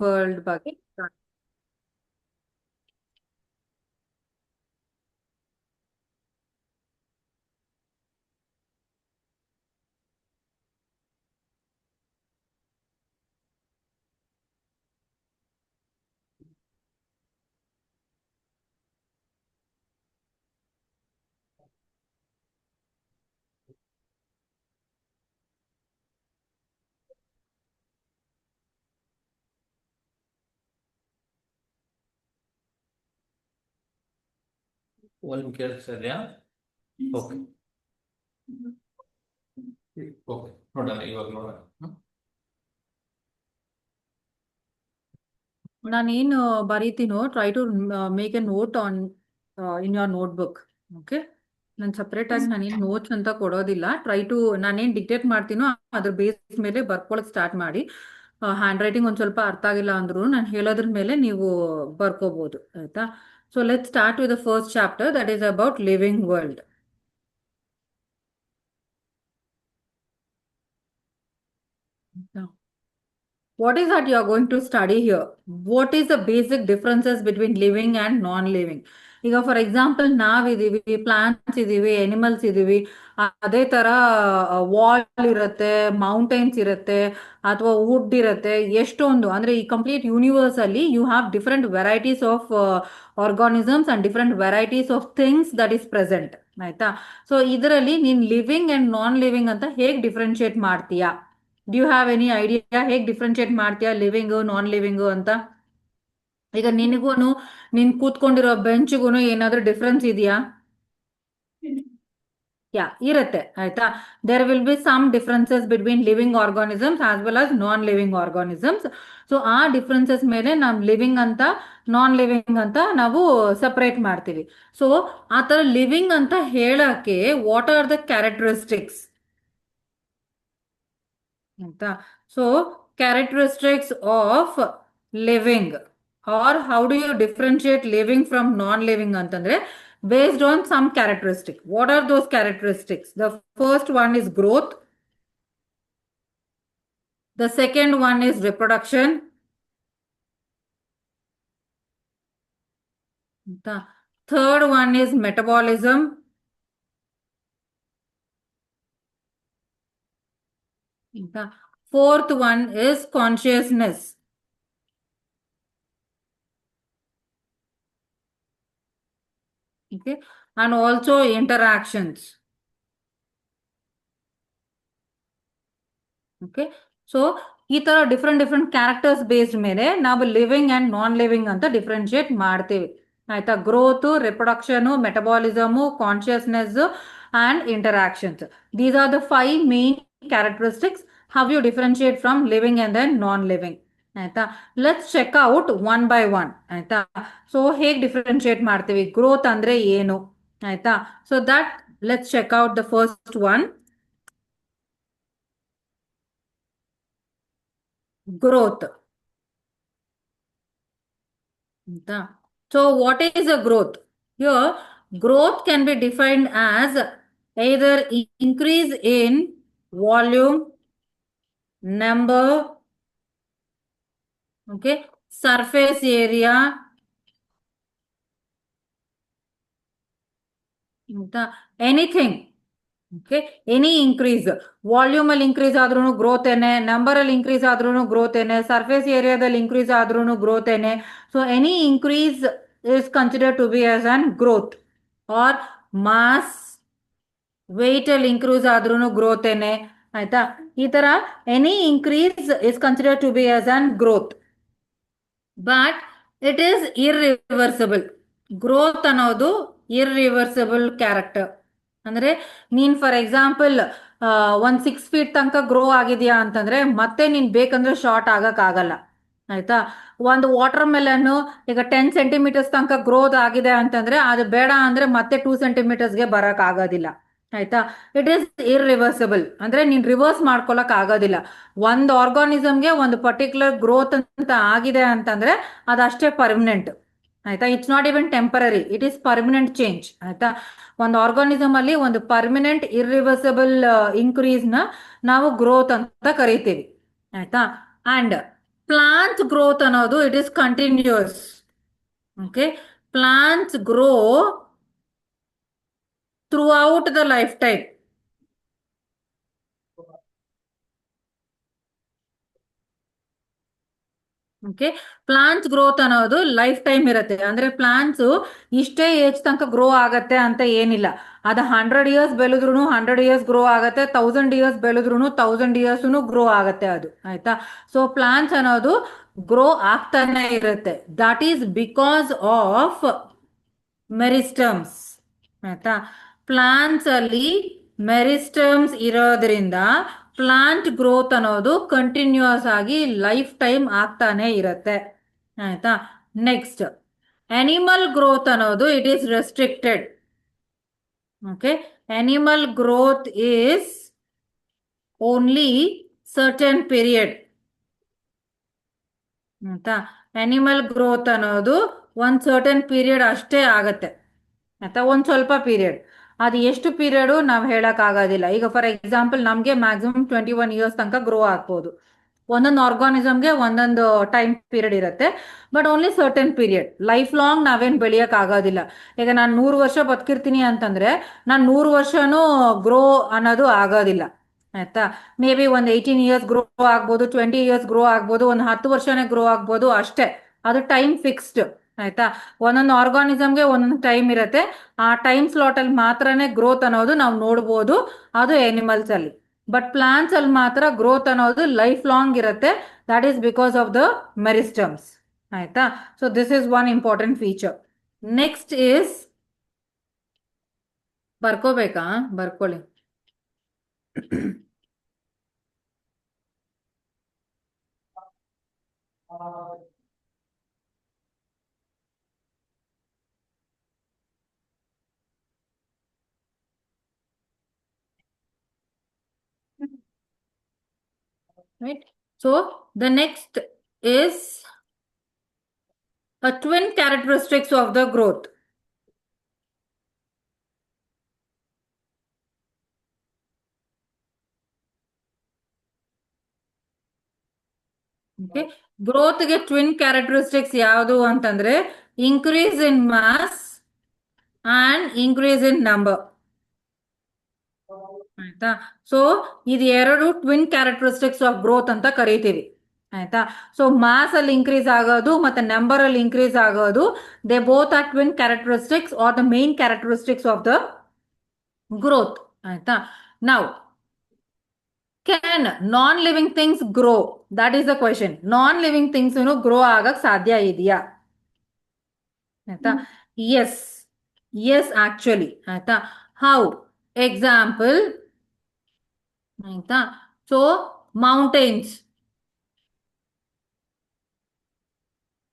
World ಬಗ್ಗೆ. Volume ಕೇಳಿಸ್ತಿದ್ಯಾ? Okay okay, ನೋಡೋಣ ಇವಾಗ ನೋಡೋಣ. ನಾನೇನು ಬರೀತೀನೋ try to make a note on in your notebook. Okay, ನಾನು ಸಪ್ರೇಟ್ ಆಗಿ ನಾನೇನು ನೋಟ್ಸ್ ಅಂತ ಕೊಡೋದಿಲ್ಲ. ಟ್ರೈ ಟು ನಾನೇನು ಡಿಕ್ಟೇಟ್ ಮಾಡ್ತೀನೋ ಅದ್ರ ಬೇಸ್ ಮೇಲೆ ಬರ್ಕೊಳಕ್ ಸ್ಟಾರ್ಟ್ ಮಾಡಿ. ಹ್ಯಾಂಡ್ ರೈಟಿಂಗ್ ಒಂದು ಸ್ವಲ್ಪ ಅರ್ಥ ಆಗಿಲ್ಲ ಅಂದ್ರೂ ನಾನು ಹೇಳೋದ್ರ ಮೇಲೆ ನೀವು ಬರ್ಕೋಬಹುದು, ಆಯ್ತಾ? So let start with the first chapter, that is about living world. What is that you are going to study here? What is the basic differences between living and non-living? ಈಗ ಫಾರ್ ಎಕ್ಸಾಂಪಲ್ ನಾವಿದೀವಿ, ಪ್ಲಾಂಟ್ಸ್ ಇದೀವಿ, animals ಇದೀವಿ. ಅದೇ ತರ wall ಇರುತ್ತೆ, mountains ಇರುತ್ತೆ, ಅಥವಾ wood ಇರುತ್ತೆ. ಎಷ್ಟೊಂದು ಅಂದ್ರೆ ಈ ಕಂಪ್ಲೀಟ್ ಯೂನಿವರ್ಸ್ ಅಲ್ಲಿ you have different varieties of organisms and different varieties of things that is present, ಆಯ್ತಾ? ಸೊ ಇದರಲ್ಲಿ ನೀನ್ ಲಿವಿಂಗ್ ಅಂಡ್ ನಾನ್ ಲಿವಿಂಗ್ ಅಂತ ಹೇಗೆ ಡಿಫ್ರೆನ್ಶಿಯೇಟ್ ಮಾಡ್ತೀಯಾ? ಡ್ಯೂ ಹ್ಯಾವ್ ಎನಿ ಐಡಿಯಾ ಹೇಗೆ ಡಿಫ್ರೆನ್ಶಿಯೇಟ್ ಮಾಡ್ತೀಯಾ ಲಿವಿಂಗು ನಾನ್ ಲಿವಿಂಗು ಅಂತ? ಈಗ ನಿನಗೂನು ನೀನ್ ಕೂತ್ಕೊಂಡಿರೋ ಬೆಂಚ್ಗೂನು ಏನಾದ್ರೂ ಡಿಫ್ರೆನ್ಸ್ ಇದೆಯಾ? ಯಾ, ಇರುತ್ತೆ, ಆಯ್ತಾ? There will be some differences between living organisms as well as non living organisms. So ಆ ಡಿಫ್ರೆನ್ಸಸ್ ಮೇಲೆ ನಾವು ಲಿವಿಂಗ್ ಅಂತ ನಾನ್ ಲಿವಿಂಗ್ ಅಂತ ನಾವು ಸಪರೇಟ್ ಮಾಡ್ತೀವಿ. ಸೊ ಆ ಥರ ಲಿವಿಂಗ್ ಅಂತ ಹೇಳಕ್ಕೆ ವಾಟ್ ಆರ್ ದ ಕ್ಯಾರೆಕ್ಟರಿಸ್ಟಿಕ್ಸ್ ಅಂತ? So characteristics of living, or how do you differentiate living from non living ಅಂತಂದ್ರೆ based on some characteristic. What are those characteristics? The first one is growth. The second one is reproduction. The third one is metabolism. The fourth one is consciousness. Okay, and also interactions. Okay, so ಈ ತರ different different characters based ಮೇಲೆ ನಾವು living and non living ಅಂತ differentiate ಮಾಡ್ತೀವಿ, ಆಯ್ತಾ? Growth, reproduction, metabolism, consciousness and interactions. These are the 5 main characteristics. How you differentiate from living and then non living, ಆಯ್ತಾ? Let's check out one by one, ಆಯ್ತಾ? So ಹೇಗೆ differentiate ಮಾಡ್ತೀವಿ, growth ಅಂದ್ರೆ ಏನು, ಆಯ್ತಾ? So that let's check out the first one, growth. So what is a growth? Here growth can be defined as either increase in volume, number, okay, surface area, anything. Okay, any increase, volume ಅಲ್ಲಿ increase ಆದ್ರೂ growth ಏನೆ, number ಅಲ್ಲಿ increase ಆದ್ರೂ growth ಏನೆ, surface ಏರಿಯಾದಲ್ಲಿ increase ಆದ್ರೂ growth ಏನೆ. So any increase is consider to be as an growth. Or mass, weight ಅಲ್ಲಿ ಇನ್ಕ್ರೀಸ್ ಆದ್ರೂ ಗ್ರೋತ್ ಏನೆ, ಆಯ್ತಾ? ಈ ತರ any increase is consider to be as an growth. But it is irreversible. Growth ಅನ್ನೋದು irreversible character. ಅಂದ್ರೆ ನೀನ್ for example 1 6 feet ತನಕ ಗ್ರೋ ಆಗಿದ್ಯಾ ಅಂತಂದ್ರೆ ಮತ್ತೆ ನೀನ್ ಬೇಕಂದ್ರೆ ಶಾರ್ಟ್ ಆಗಕ್ ಆಗಲ್ಲ, ಆಯ್ತಾ? ಒಂದು ವಾಟರ್ ಮೆಲನ್ ಈಗ 10 ಸೆಂಟಿಮೀಟರ್ಸ್ ತನಕ ಗ್ರೋತ್ ಆಗಿದೆ ಅಂತಂದ್ರೆ ಅದು ಬೇಡ ಅಂದ್ರೆ ಮತ್ತೆ 2 ಸೆಂಟಿಮೀಟರ್ಸ್ಗೆ ಬರಕ್ ಆಗೋದಿಲ್ಲ, ಆಯ್ತಾ? ಇಟ್ ಈಸ್ ಇರ್ರಿವರ್ಸಿಬಲ್ ಅಂದ್ರೆ ನೀನ್ ರಿವರ್ಸ್ ಮಾಡ್ಕೊಳಕ್ ಆಗೋದಿಲ್ಲ. ಒಂದು ಆರ್ಗಾನಿಸಮ್ಗೆ ಒಂದು ಪರ್ಟಿಕ್ಯುಲರ್ ಗ್ರೋತ್ ಅಂತ ಆಗಿದೆ ಅಂತಂದ್ರೆ ಅದಷ್ಟೇ ಪರ್ಮನೆಂಟ್, ಆಯ್ತಾ? It's not even temporary, it is permanent change, ಆಯ್ತಾ? ಒಂದು ಆರ್ಗಾನಿಸಮ್ ಅಲ್ಲಿ ಒಂದು ಪರ್ಮನೆಂಟ್ ಇರ್ರಿವರ್ಸಿಬಲ್ ಇನ್ಕ್ರೀಸ್ ನ ನಾವು ಗ್ರೋತ್ ಅಂತ ಕರಿತೀವಿ, ಆಯ್ತಾ? ಅಂಡ್ ಪ್ಲಾಂಟ್ ಗ್ರೋತ್ ಅನ್ನೋದು it is continuous. Okay, plants grow throughout the life time. Okay, plants growth ಅನ್ನೋದು ಲೈಫ್ ಟೈಮ್ ಇರುತ್ತೆ. ಅಂದ್ರೆ ಪ್ಲಾಂಟ್ಸ್ ಇಷ್ಟೇ ಏಜ್ ತನಕ ಗ್ರೋ ಆಗತ್ತೆ ಅಂತ ಏನಿಲ್ಲ. ಅದು 100 years ಬೆಳೆದ್ರು 100 years ಗ್ರೋ ಆಗತ್ತೆ, 1000 years ಬೆಳೆದ್ರು 1000 years ಗ್ರೋ ಆಗತ್ತೆ ಅದು, ಆಯ್ತಾ. ಸೊ ಪ್ಲಾಂಟ್ಸ್ ಅನ್ನೋದು ಗ್ರೋ ಆಗ್ತಾನೆ ಇರುತ್ತೆ. That is because of meristems, ಆಯ್ತಾ. ಪ್ಲಾಂಟ್ಸ್ ಅಲ್ಲಿ ಮೆರಿಸ್ಟಮ್ಸ್ ಇರೋದ್ರಿಂದ ಪ್ಲಾಂಟ್ ಗ್ರೋತ್ ಅನ್ನೋದು ಕಂಟಿನ್ಯೂಸ್ ಆಗಿ ಲೈಫ್ ಟೈಮ್ ಆಗ್ತಾನೆ ಇರುತ್ತೆ, ಆಯ್ತಾ. ನೆಕ್ಸ್ಟ್, ಅನಿಮಲ್ ಗ್ರೋತ್ ಅನ್ನೋದು it is restricted. Okay, animal growth is only certain period, ಆಯ್ತಾ. ಅನಿಮಲ್ ಗ್ರೋತ್ ಅನ್ನೋದು ಒಂದ್ ಸರ್ಟನ್ ಪೀರಿಯಡ್ ಅಷ್ಟೇ ಆಗತ್ತೆ, ಆಯ್ತಾ. ಒಂದ್ ಸ್ವಲ್ಪ ಪೀರಿಯಡ್, ಅದು ಎಷ್ಟು ಪೀರಿಯಡ್ ನಾವು ಹೇಳಕ್ ಆಗೋದಿಲ್ಲ. ಈಗ ಫಾರ್ ಎಕ್ಸಾಂಪಲ್ ನಮ್ಗೆ ಮ್ಯಾಕ್ಸಿಮಮ್ 21 years ತನಕ ಗ್ರೋ ಆಗ್ಬೋದು. ಒಂದೊಂದು ಆರ್ಗಾನಿಸಮ್ಗೆ ಒಂದೊಂದು ಟೈಮ್ ಪೀರಿಯಡ್ ಇರುತ್ತೆ, but only certain period. Life long ನಾವೇನು ಬೆಳೆಯಕ್ ಆಗೋದಿಲ್ಲ. ಈಗ ನಾನು 100 ವರ್ಷ ಬದುಕಿರ್ತೀನಿ ಅಂತಂದ್ರೆ ನಾನು 100 ವರ್ಷನೂ ಗ್ರೋ ಅನ್ನೋದು ಆಗೋದಿಲ್ಲ, ಆಯ್ತಾ. ಮೇ ಬಿ ಒಂದು 18 years ಗ್ರೋ ಆಗ್ಬೋದು, 20 years ಗ್ರೋ ಆಗ್ಬೋದು, ಒಂದು 10 ವರ್ಷನೇ ಗ್ರೋ ಆಗ್ಬೋದು ಅಷ್ಟೇ. ಅದು ಟೈಮ್ ಫಿಕ್ಸ್ಡ್, ಆಯ್ತಾ. ಒಂದೊಂದು ಆರ್ಗಾನಿಸಮ್ಗೆ ಒಂದೊಂದು ಟೈಮ್ ಇರುತ್ತೆ. ಆ ಟೈಮ್ ಸ್ಲಾಟ್ ಅಲ್ಲಿ ಮಾತ್ರನೇ ಗ್ರೋತ್ ಅನ್ನೋದು ನಾವು ನೋಡ್ಬೋದು, ಅದು ಎನಿಮಲ್ಸ್ ಅಲ್ಲಿ. ಬಟ್ ಪ್ಲಾಂಟ್ಸ್ ಅಲ್ಲಿ ಮಾತ್ರ ಗ್ರೋತ್ ಅನ್ನೋದು ಲೈಫ್ ಲಾಂಗ್ ಇರುತ್ತೆ. That is because of the meristems, ಆಯ್ತಾ. So this is one important feature. Next is, ಬರ್ಕೋಬೇಕಾ? ಬರ್ಕೊಳ್ಳಿ. Right. So the next is a twin characteristics of the growth. Okay. ಗ್ರೋತ್ಗೆ twin characteristics ಯಾವುದು ಅಂತಂದ್ರೆ increase in mass and increase in number, ಆಯ್ತಾ. So ಇದು ಎರಡು twin characteristics of growth ಅಂತ ಕರಿತೀವಿ, ಆಯ್ತಾ. ಸೊ ಮಾಸ್ ಅಲ್ಲಿ ಇನ್ಕ್ರೀಸ್ ಆಗೋದು ಮತ್ತೆ ನಂಬರ್ ಅಲ್ಲಿ ಇನ್ಕ್ರೀಸ್ ಆಗೋದು, they both are twin characteristics are the main characteristics of the growth, ಆಯ್ತಾ. ನಾವು can non living things grow? That is the question. Non living things grow ಆಗಕ್ ಸಾಧ್ಯ ಇದೆಯಾ, ಆಯ್ತಾ. ಎಸ್, ಎಸ್ ಆಕ್ಚುಲಿ, ಆಯ್ತಾ. ಹೌ? ಎಕ್ಸಾಂಪಲ್, ಆಯ್ತಾ. So mountains,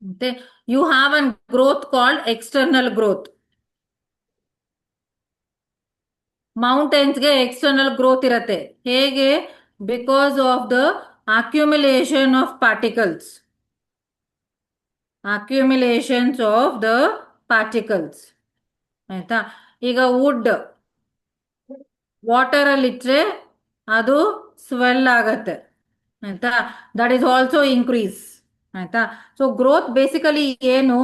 ಮತ್ತೆ you have an growth called external growth. ಮೌಂಟೇನ್ಸ್ಗೆ ಎಕ್ಸ್ಟರ್ನಲ್ ಗ್ರೋತ್ ಇರತ್ತೆ. ಹೇಗೆ? Because of the accumulation of particles, accumulations of the particles, ಆಯ್ತಾ. ಈಗ ವುಡ್ ವಾಟರ್ ಅಲ್ಲಿ ಇಟ್ರೆ ಅದು ಸ್ವೆಲ್ ಆಗತ್ತೆ, ಆಯ್ತಾ. ದಟ್ ಈಸ್ ಆಲ್ಸೋ ಇನ್ಕ್ರೀಸ್, ಆಯ್ತಾ. ಸೊ ಗ್ರೋತ್ ಬೇಸಿಕಲಿ ಏನು,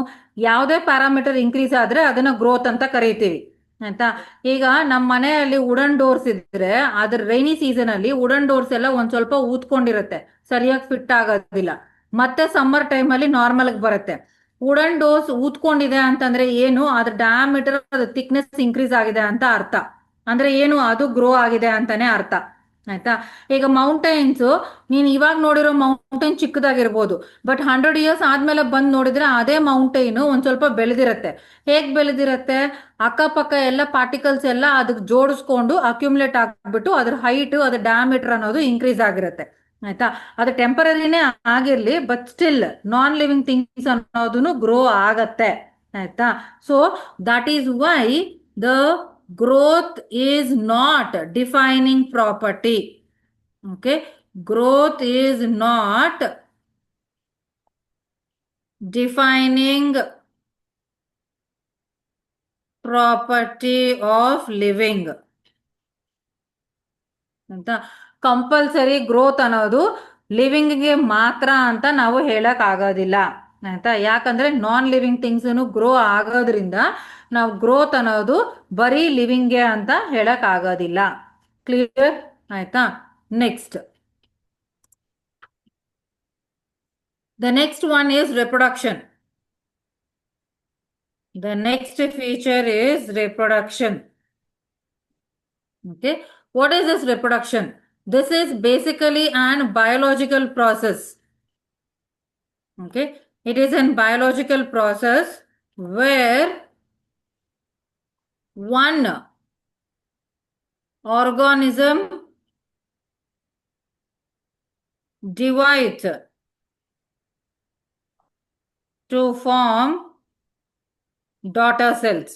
ಯಾವುದೇ ಪ್ಯಾರಾಮೀಟರ್ ಇನ್ಕ್ರೀಸ್ ಆದ್ರೆ ಅದನ್ನ ಗ್ರೋತ್ ಅಂತ ಕರಿತೀವಿ, ಆಯ್ತಾ. ಈಗ ನಮ್ಮ ಮನೆಯಲ್ಲಿ ವುಡನ್ ಡೋರ್ಸ್ ಇದ್ರೆ ಅದ್ರ ರೈನಿ ಸೀಸನ್ ಅಲ್ಲಿ ವುಡನ್ ಡೋರ್ಸ್ ಎಲ್ಲ ಒಂದ್ ಸ್ವಲ್ಪ ಊದ್ಕೊಂಡಿರುತ್ತೆ, ಸರಿಯಾಗಿ ಫಿಟ್ ಆಗೋದಿಲ್ಲ. ಮತ್ತೆ ಸಮ್ಮರ್ ಟೈಮ್ ಅಲ್ಲಿ ನಾರ್ಮಲ್ ಬರುತ್ತೆ. ವುಡನ್ ಡೋರ್ಸ್ ಊದ್ಕೊಂಡಿದೆ ಅಂತಂದ್ರೆ ಏನು, ಅದ್ರ ಡಯಾಮೀಟರ್, ಅದ್ರ ಥಿಕ್ನೆಸ್ ಇನ್ಕ್ರೀಸ್ ಆಗಿದೆ ಅಂತ ಅರ್ಥ. ಅಂದ್ರೆ ಏನು, ಅದು ಗ್ರೋ ಆಗಿದೆ ಅಂತಾನೆ ಅರ್ಥ, ಆಯ್ತಾ. ಈಗ ಮೌಂಟೈನ್ಸ್, ನೀನ್ ಇವಾಗ ನೋಡಿರೋ ಮೌಂಟೈನ್ ಚಿಕ್ಕದಾಗಿರ್ಬೋದು, ಬಟ್ 100 years ಆದ್ಮೇಲೆ ಬಂದ್ ನೋಡಿದ್ರೆ ಅದೇ ಮೌಂಟೈನ್ ಒಂದ್ ಸ್ವಲ್ಪ ಬೆಳೆದಿರತ್ತೆ. ಹೇಗ್ ಬೆಳೆದಿರತ್ತೆ? ಅಕ್ಕಪಕ್ಕ ಎಲ್ಲ ಪಾರ್ಟಿಕಲ್ಸ್ ಎಲ್ಲ ಅದಕ್ಕೆ ಜೋಡಿಸ್ಕೊಂಡು ಅಕ್ಯುಮುಲೇಟ್ ಆಗ್ಬಿಟ್ಟು ಅದ್ರ ಹೈಟ್, ಅದ್ರ ಡಯಾಮೀಟರ್ ಅನ್ನೋದು ಇನ್ಕ್ರೀಸ್ ಆಗಿರುತ್ತೆ, ಆಯ್ತಾ. ಅದು ಟೆಂಪರರಿನೇ ಆಗಿರ್ಲಿ, but still non living things ಅನ್ನೋದನ್ನು ಗ್ರೋ ಆಗತ್ತೆ, ಆಯ್ತಾ. So that is why the growth is not defining property. Okay, growth is not defining property of living ಅಂತ. ಕಂಪಲ್ಸರಿ ಗ್ರೋತ್ ಅನ್ನೋದು ಲಿವಿಂಗ್ಗೆ ಮಾತ್ರ ಅಂತ ನಾವು ಹೇಳಕ್ ಆಗೋದಿಲ್ಲ ಆಯ್ತಾ. ಯಾಕಂದ್ರೆ ನಾನ್ ಲಿವಿಂಗ್ ಥಿಂಗ್ಸ್ ಗ್ರೋ ಆಗೋದ್ರಿಂದ ನಾವು ಗ್ರೋತ್ ಅನ್ನೋದು ಬರೀ ಲಿವಿಂಗ್ಗೆ ಅಂತ ಹೇಳಕ್ ಆಗೋದಿಲ್ಲ. ಕ್ಲಿಯರ್ ಆಯ್ತಾ. Next the next one is reproduction. The next feature is reproduction. Okay, what is this reproduction? This is basically an biological process. Okay, it is a biological process where one organism divides to form daughter cells.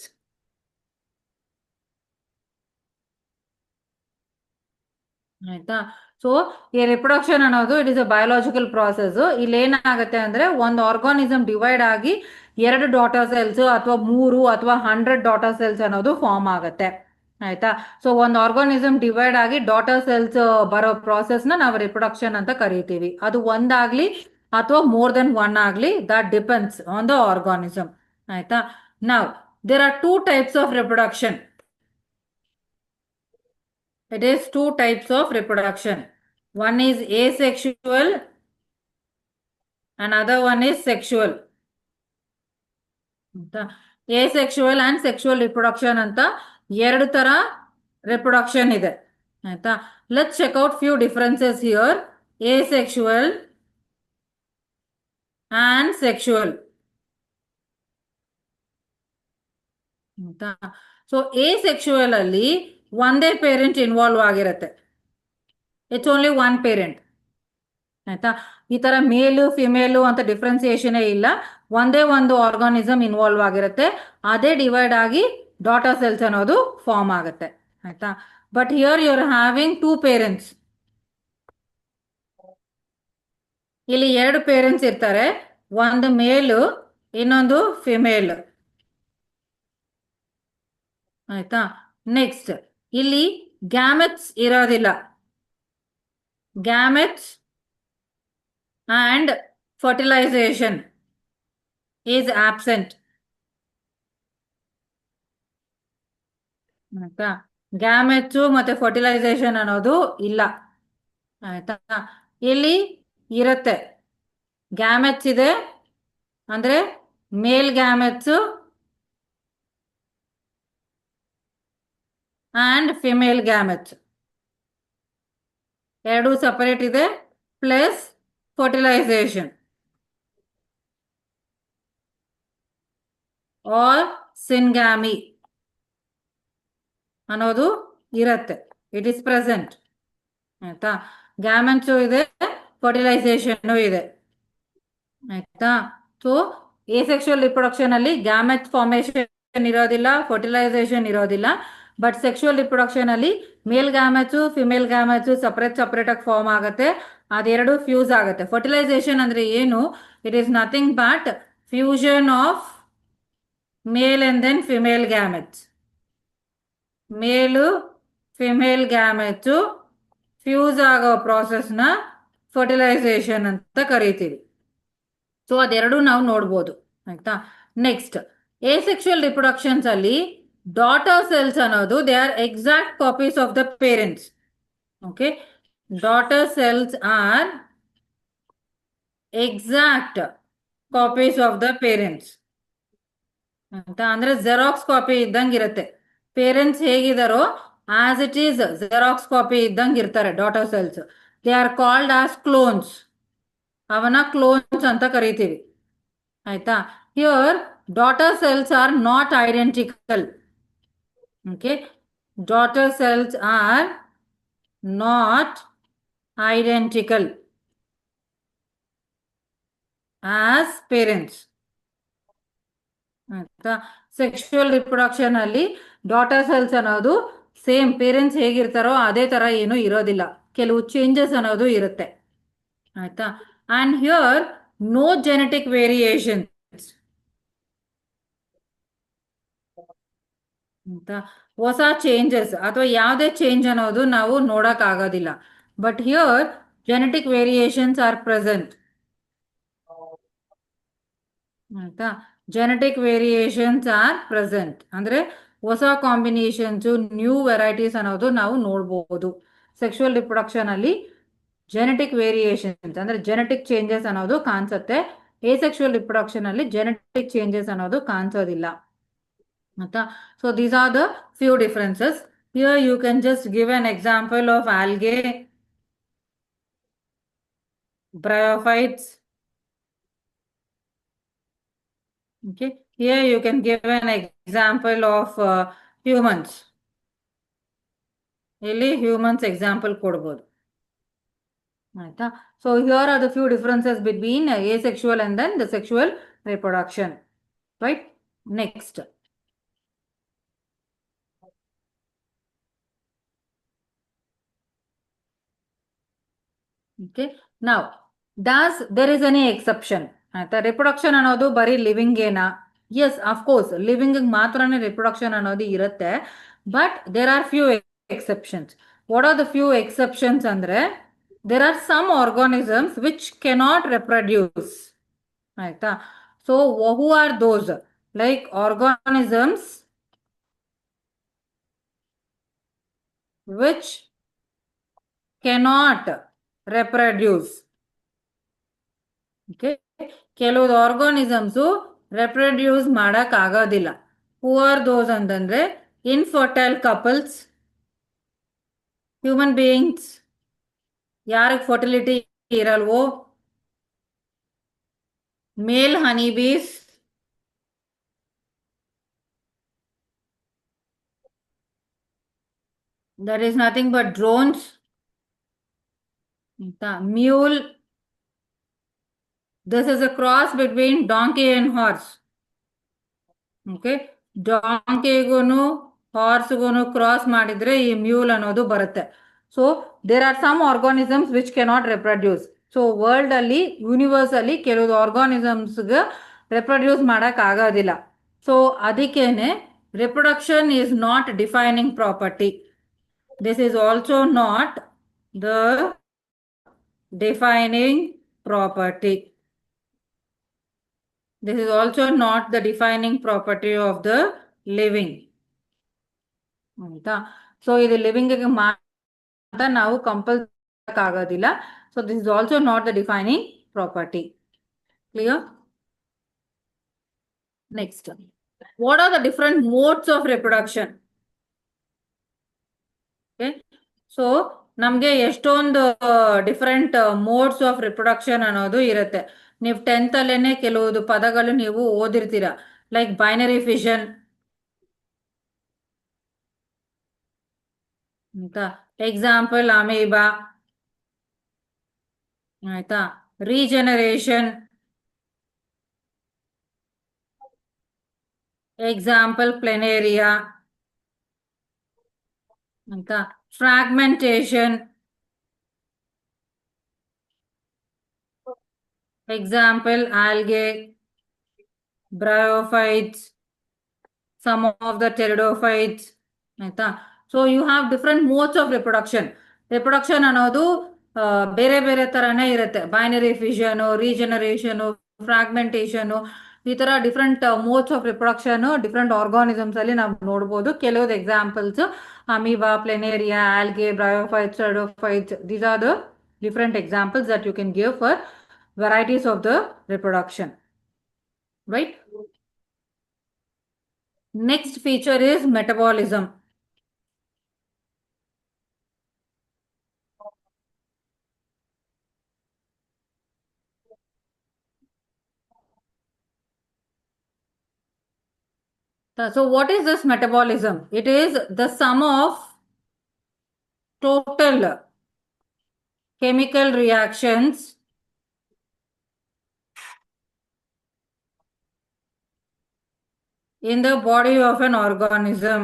ಆಯ್ತಾ. So ಈ reproduction ಅನ್ನೋದು it is a biological process. ಇಲ್ಲಿ ಏನಾಗುತ್ತೆ ಅಂದ್ರೆ ಒಂದು organism divide ಆಗಿ 2 daughter cells ಅಥವಾ 3 ಅಥವಾ 100 ಡಾಟರ್ ಸೆಲ್ಸ್ ಅನ್ನೋದು ಫಾರ್ಮ್ ಆಗುತ್ತೆ. ಆಯ್ತಾ. ಸೊ ಒಂದು ಆರ್ಗಾನಿಸಮ್ ಡಿವೈಡ್ ಆಗಿ ಡಾಟರ್ ಸೆಲ್ಸ್ ಬರೋ ಪ್ರಾಸೆಸ್ ನ ನಾವು ರಿಪ್ರೊಡಕ್ಷನ್ ಅಂತ ಕರಿತೀವಿ. ಅದು ಒಂದಾಗ್ಲಿ ಅಥವಾ ಮೋರ್ ದೆನ್ ಒನ್ ಆಗ್ಲಿ, that depends on the organism. ಆಯ್ತಾ. ನಾವ್ there are 2 types of reproduction. It is 2 types of reproduction. One is asexual, another one is sexual. Asexual and sexual reproduction ಅಂತ 2 ತರ reproduction ಇದೆ. ಆಯ್ತಾ. Let's check out few differences here. Asexual and sexual. ಆಯ್ತಾ. So asexual ಅಲ್ಲಿ ಒಂದೇ parent involve ಆಗಿರುತ್ತೆ. It's only one parent. ಆಯ್ತಾ. ಈ ತರ ಮೇಲು ಫಿಮೇಲು ಅಂತ ಡಿಫ್ರೆನ್ಸಿಯೇಷನ್ ಇಲ್ಲ. ಒಂದೇ ಒಂದು ಆರ್ಗಾನಿಸಮ್ ಇನ್ವಾಲ್ವ್ ಆಗಿರುತ್ತೆ. ಅದೇ ಡಿವೈಡ್ ಆಗಿ ಡಾಟರ್ ಸೆಲ್ಸ್ ಅನ್ನೋದು ಫಾರ್ಮ್ ಆಗುತ್ತೆ. ಆಯ್ತಾ. But here you are having 2 parents. ಇಲ್ಲಿ 2 ಪೇರೆಂಟ್ಸ್ ಇರ್ತಾರೆ. ಒಂದು ಮೇಲು, ಇನ್ನೊಂದು ಫಿಮೇಲ್. ಆಯ್ತಾ. ನೆಕ್ಸ್ಟ್ ಇಲ್ಲಿ ಗ್ಯಾಮೆಟ್ಸ್ ಇರೋದಿಲ್ಲ. Gametes and fertilization is absent. ಆಯ್ತಾ. ಗ್ಯಾಮೆಟ್ಸ್ ಮತ್ತೆ ಫರ್ಟಿಲೈಸೇಷನ್ ಅನ್ನೋದು ಇಲ್ಲ. ಆಯ್ತಾ. ಇಲ್ಲಿ ಇರುತ್ತೆ. ಗ್ಯಾಮೆಟ್ಸ್ ಇದೆ ಅಂದ್ರೆ ಮೇಲ್ ಗ್ಯಾಮೆಟ್ಸ್ ಅಂಡ್ ಫಿಮೇಲ್ ಗ್ಯಾಮೆಟ್ಸ್ ಎರಡು ಸಪರೇಟ್ ಇದೆ. ಪ್ಲಸ್ fertilization or syngamy ಅನ್ನೋದು ಇರುತ್ತೆ. It is present. ಆಯ್ತಾ. ಗ್ಯಾಮೆಟ್ಸು ಇದೆ, ಫರ್ಟಿಲೈಸೇಷನ್ ಇದೆ. ಆಯ್ತಾ. ಸೊ ಏಸೆಕ್ಷುವಲ್ ರಿಪ್ರೊಡಕ್ಷನ್ ಅಲ್ಲಿ ಗ್ಯಾಮೆಟ್ ಫಾರ್ಮೇಶನ್ ಇರೋದಿಲ್ಲ, ಫರ್ಟಿಲೈಸೇಷನ್ ಇರೋದಿಲ್ಲ. ಬಟ್ ಸೆಕ್ಷುವಲ್ ರಿಪ್ರೊಡಕ್ಷನ್ ಅಲ್ಲಿ ಮೇಲ್ gametes female gametes separate separate ಆಗಿ ಫಾರ್ಮ್ ಆಗುತ್ತೆ. ಅದೆರಡು ಫ್ಯೂಸ್ ಆಗುತ್ತೆ. ಫರ್ಟಿಲೈಸೇಷನ್ ಅಂದ್ರೆ ಏನು? It is nothing but fusion of male and then female gametes. Male female gametes fuse ಆಗೋ ಪ್ರಾಸೆಸ್ನ ಫರ್ಟಿಲೈಸೇಷನ್ ಅಂತ ಕರಿತೀವಿ. ಸೊ ಅದೆರಡು ನಾವು ನೋಡ್ಬೋದು. ಆಯ್ತಾ. ನೆಕ್ಸ್ಟ್ ಏಸೆಕ್ಷುವಲ್ ರಿಪ್ರೊಡಕ್ಷನ್ಸ್ ಅಲ್ಲಿ ಡಾಟರ್ ಸೆಲ್ಸ್ ಅನ್ನೋದು they are exact copies of the parents. Okay. daughter cells are exact copies of the parents. ಅಂತ ಅಂದ್ರೆ ಜೆರಾಕ್ಸ್ ಕಾಪಿ ಇದ್ದಂಗೆ ಇರುತ್ತೆ. ಪೇರೆಂಟ್ಸ್ ಹೇಗಿದಾರೋ as it is xerox copy ಇದ್ದಂಗೆ ಇರ್ತಾರೆ daughter cells. They are called as clones. ಅವನ clones ಅಂತ ಕರಿತೀವಿ. ಆಯ್ತಾ. Here daughter cells are not identical. Okay. Daughter cells are not identical as parents. ಆಯ್ತಾ. ಸೆಕ್ಷುವಲ್ ರಿಪ್ರೊಡಕ್ಷನ್ ಅಲ್ಲಿ ಡಾಟರ್ ಸೆಲ್ಸ್ ಅನ್ನೋದು same parents ಹೇಗಿರ್ತಾರೋ ಅದೇ ತರ ಏನು ಇರೋದಿಲ್ಲ. ಕೆಲವು ಚೇಂಜಸ್ ಅನ್ನೋದು ಇರುತ್ತೆ. ಆಯ್ತಾ. And here no genetic variation. ಹೊಸ ಚೇಂಜಸ್ ಅಥವಾ ಯಾವುದೇ ಚೇಂಜ್ ಅನ್ನೋದು ನಾವು ನೋಡಕ್ ಆಗೋದಿಲ್ಲ. But here genetic variations are present. ಆಯ್ತಾ, ಜೆನೆಟಿಕ್ ವೇರಿಯೇಷನ್ಸ್ ಆರ್ ಪ್ರೆಸೆಂಟ್ ಅಂದ್ರೆ ಹೊಸ ಕಾಂಬಿನೇಷನ್ಸ್, ನ್ಯೂ ವೆರೈಟೀಸ್ ಅನ್ನೋದು ನಾವು ನೋಡ್ಬೋದು. ಸೆಕ್ಷುವಲ್ ರಿಪ್ರೊಡಕ್ಷನ್ ಅಲ್ಲಿ ಜೆನೆಟಿಕ್ ವೇರಿಯೇಷನ್ಸ್ ಅಂದ್ರೆ ಜೆನೆಟಿಕ್ ಚೇಂಜಸ್ ಅನ್ನೋದು ಕಾಣಿಸುತ್ತೆ. ಏಸೆಕ್ಷುವಲ್ ರಿಪ್ರೊಡಕ್ಷನ್ ಅಲ್ಲಿ ಜೆನೆಟಿಕ್ ಚೇಂಜಸ್ ಅನ್ನೋದು ಕಾಣಿಸೋದಿಲ್ಲ. ಆಯ್ತಾ, so these are the few differences. Here you can just give an example of algae, bryophytes. Okay, here you can give an example of humans. ಇಲ್ಲಿ humans example ಕೊಡ್ಬೋದು. ಆಯ್ತಾ, so here are the few differences between asexual and then the sexual reproduction. Right? Next. Okay, now does there is any exception? ಆಯ್ತಾ, reproduction ಅನ್ನೋದು ಬರೀ living ಏನಾ? Yes, of course living ಮಾತ್ರನೇ reproduction ಅನ್ನೋದು ಇರುತ್ತೆ. But there are few exceptions. What are the few exceptions ಅಂದ್ರೆ, there are some organisms which cannot reproduce. ಆಯ್ತಾ, so who are those? Like organisms which cannot reproduce. Okay, ಕೆಲವು organisms reproduce ಮಾಡಕ್ ಆಗೋದಿಲ್ಲ. Who are those ಅಂತಂದ್ರೆ infertile couples, human beings ಯಾರಿಗೆ fertility ಇರಲ್ವೋ, male honey bees, that is nothing but drones. Mule, this is a cross between donkey and horse. Okay, ಡಾಂಕಿಗೂನು ಹಾರ್ಸ್ಗೂನು cross ಮಾಡಿದ್ರೆ ಈ ಮ್ಯೂಲ್ ಅನ್ನೋದು ಬರುತ್ತೆ. So there are some organisms which cannot reproduce. So world ಅಲ್ಲಿ, universe ಅಲ್ಲಿ ಕೆಲವು ಆರ್ಗಾನಿಸಮ್ಸ್ಗೆ ರಿಪ್ರೊಡ್ಯೂಸ್ ಮಾಡಕ್ ಆಗೋದಿಲ್ಲ. ಸೊ ಅದಕ್ಕೇನೆ reproduction is not defining property. This is also not the defining property. This is also not the defining property of the living. ಆಯ್ತಾ, so ಇದು living ಮಾತ್ರ ನಾವು ಕಂಪಲ್ಸರಿ ಆಗೋದಿಲ್ಲ. So this is also not the defining property. Clear? Next, what are the different modes of reproduction? Okay, so ನಮ್ಗೆ ಎಷ್ಟೊಂದು different modes of reproduction ಅನ್ನೋದು ಇರುತ್ತೆ. ನೀವು 10th ಅಲ್ಲೇನೆ ಕೆಲವು ಪದಗಳು ನೀವು ಓದಿರ್ತೀರ, ಲೈಕ್ ಬೈನರಿ ಫಿಷನ್ ಅಂತ. Example amoeba. ಆಯ್ತಾ, ರೀಜನರೇಷನ್. ಎಕ್ಸಾಂಪಲ್ ಪ್ಲೆನೇರಿಯಾ ಅಂತ. Fragmentation. Example algae, bryophytes, some of the pteridophytes. ಆಯ್ತಾ, so you have different modes of reproduction. Reproduction ಅನ್ನೋದು ಬೇರೆ ಬೇರೆ ತರನೇ ಇರುತ್ತೆ. ಬೈನರಿ ಫಿಷನ್, ರೀಜನರೇಷನ್, ಫ್ರಾಗ್ಮೆಂಟೇಶನ್, ಈ ತರ different modes of reproduction different organisms ಅಲ್ಲಿ ನಾವು ನೋಡ್ಬೋದು. ಕೆಲವು examples amoeba, planaria, algae, bryophytes, pteridophytes. These are the different examples that you can give for varieties of the reproduction. Right? Next feature is metabolism. So what is this metabolism? It is the sum of total chemical reactions in the body of an organism.